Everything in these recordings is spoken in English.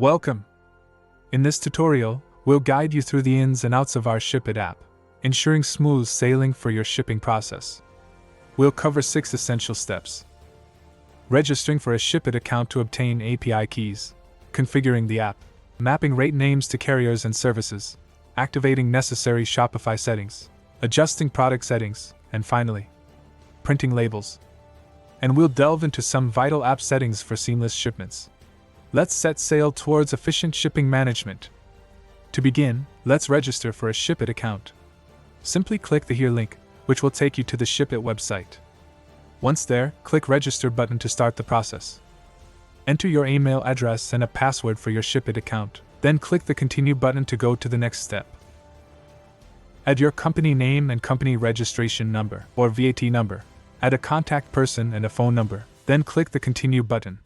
Welcome! In this tutorial, we'll guide you through the ins and outs of our Shipit app, ensuring smooth sailing for your shipping process. We'll cover 6 essential steps. Registering for a Shipit account to obtain API keys, configuring the app, mapping rate names to carriers and services, activating necessary Shopify settings, adjusting product settings, and finally, printing labels. And we'll delve into some vital app settings for seamless shipments. Let's set sail towards efficient shipping management. To begin, let's register for a Shipit account. Simply click the Here link, which will take you to the Shipit website. Once there, click Register button to start the process. Enter your email address and a password for your Shipit account, then click the Continue button to go to the next step. Add your company name and company registration number, or VAT number. Add a contact person and a phone number, then click the Continue button.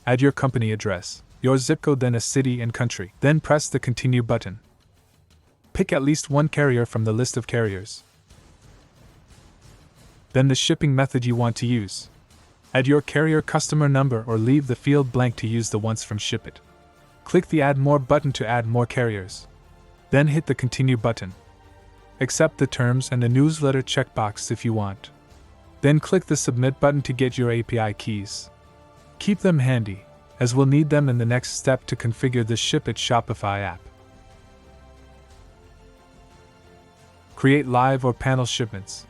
Add your company address, your zip code, then a city and country, then press the Continue button. Pick at least one carrier from the list of carriers. Then the shipping method you want to use. Add your carrier customer number or leave the field blank to use the ones from Shipit. Click the Add More button to add more carriers. Then hit the Continue button. Accept the terms and the newsletter checkbox if you want. Then click the Submit button to get your API keys. Keep them handy, as we'll need them in the next step to configure the Shipit Shopify app. Create live or panel shipments.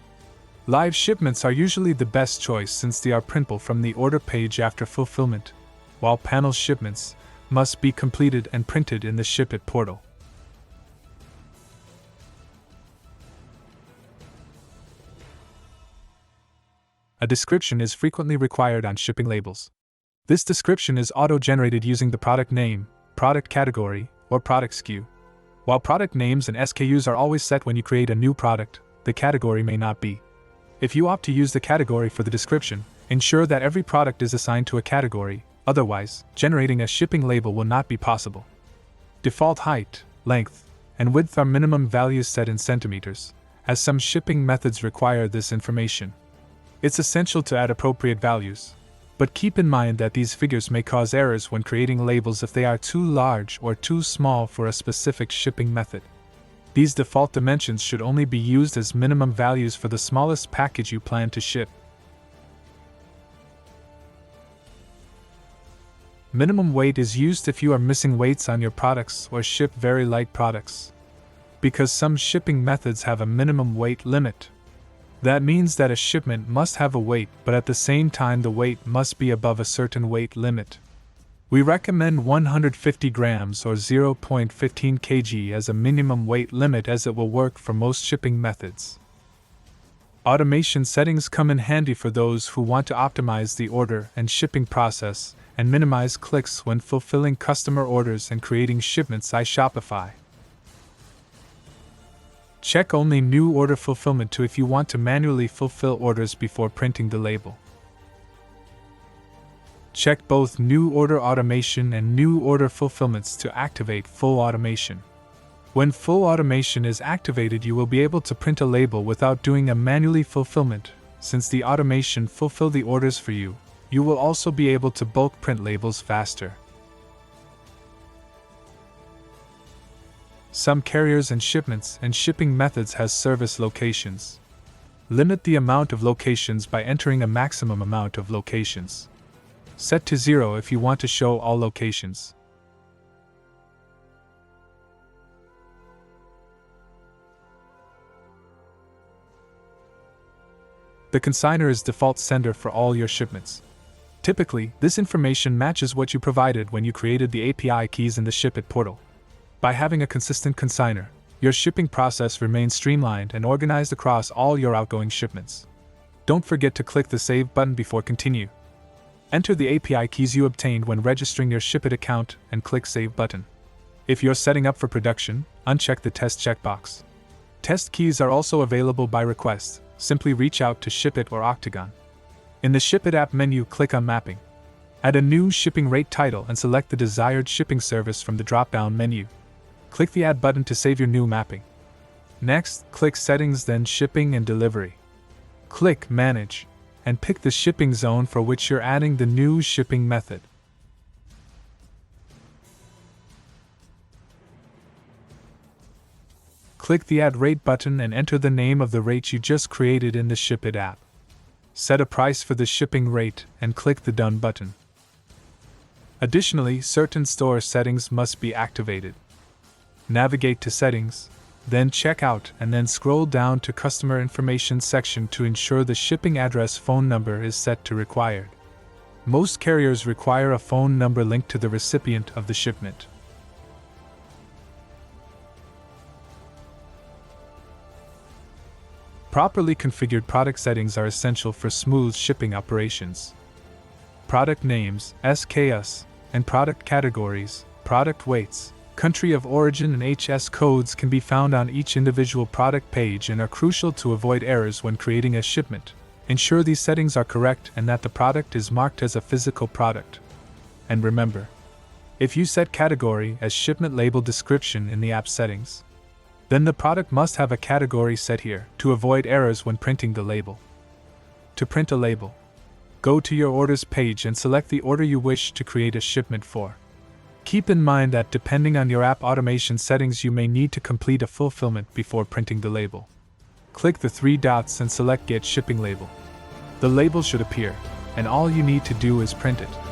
Live shipments are usually the best choice since they are printable from the order page after fulfillment, while panel shipments must be completed and printed in the Shipit portal. A description is frequently required on shipping labels. This description is auto-generated using the product name, product category, or product SKU. While product names and SKUs are always set when you create a new product, the category may not be. If you opt to use the category for the description, ensure that every product is assigned to a category, otherwise, generating a shipping label will not be possible. Default height, length, and width are minimum values set in centimeters, as some shipping methods require this information. It's essential to add appropriate values, but keep in mind that these figures may cause errors when creating labels if they are too large or too small for a specific shipping method. These default dimensions should only be used as minimum values for the smallest package you plan to ship. Minimum weight is used if you are missing weights on your products or ship very light products. Because some shipping methods have a minimum weight limit. That means that a shipment must have a weight, but at the same time the weight must be above a certain weight limit. We recommend 150 grams or 0.15 kg as a minimum weight limit, as it will work for most shipping methods. Automation settings come in handy for those who want to optimize the order and shipping process and minimize clicks when fulfilling customer orders and creating shipments on Shopify. Check only new order fulfillment to if you want to manually fulfill orders before printing the label. Check both new order automation and new order fulfillments to activate full automation. When full automation is activated, you will be able to print a label without doing a manually fulfillment. Since the automation fulfill the orders for you, you will also be able to bulk print labels faster. Some carriers and shipments and shipping methods has service locations. Limit the amount of locations by entering a maximum amount of locations. Set to 0 if you want to show all locations. The consignor is default sender for all your shipments. Typically, this information matches what you provided when you created the API keys in the Shipit portal. By having a consistent consignor, your shipping process remains streamlined and organized across all your outgoing shipments. Don't forget to click the Save button before continue. Enter the API keys you obtained when registering your Shipit account and click Save button. If you're setting up for production, uncheck the Test checkbox. Test keys are also available by request. Simply reach out to Shipit or Oktagon. In the Shipit app menu, click on Mapping. Add a new shipping rate title and select the desired shipping service from the drop-down menu. Click the Add button to save your new mapping. Next, click Settings, then Shipping and Delivery. Click Manage, and pick the shipping zone for which you're adding the new shipping method. Click the Add Rate button and enter the name of the rate you just created in the Shipit app. Set a price for the shipping rate and click the Done button. Additionally, certain store settings must be activated. Navigate to Settings, then Checkout, and then scroll down to Customer Information section to ensure the shipping address phone number is set to Required. Most carriers require a phone number linked to the recipient of the shipment. Properly configured product settings are essential for smooth shipping operations. Product names, SKUs, and product categories, product weights, country of origin, and HS codes can be found on each individual product page and are crucial to avoid errors when creating a shipment. Ensure these settings are correct and that the product is marked as a physical product. And remember, if you set category as shipment label description in the app settings, then the product must have a category set here to avoid errors when printing the label. To print a label, go to your orders page and select the order you wish to create a shipment for. Keep in mind that depending on your app automation settings, you may need to complete a fulfillment before printing the label. Click the three dots and select Get Shipping Label. The label should appear, and all you need to do is print it.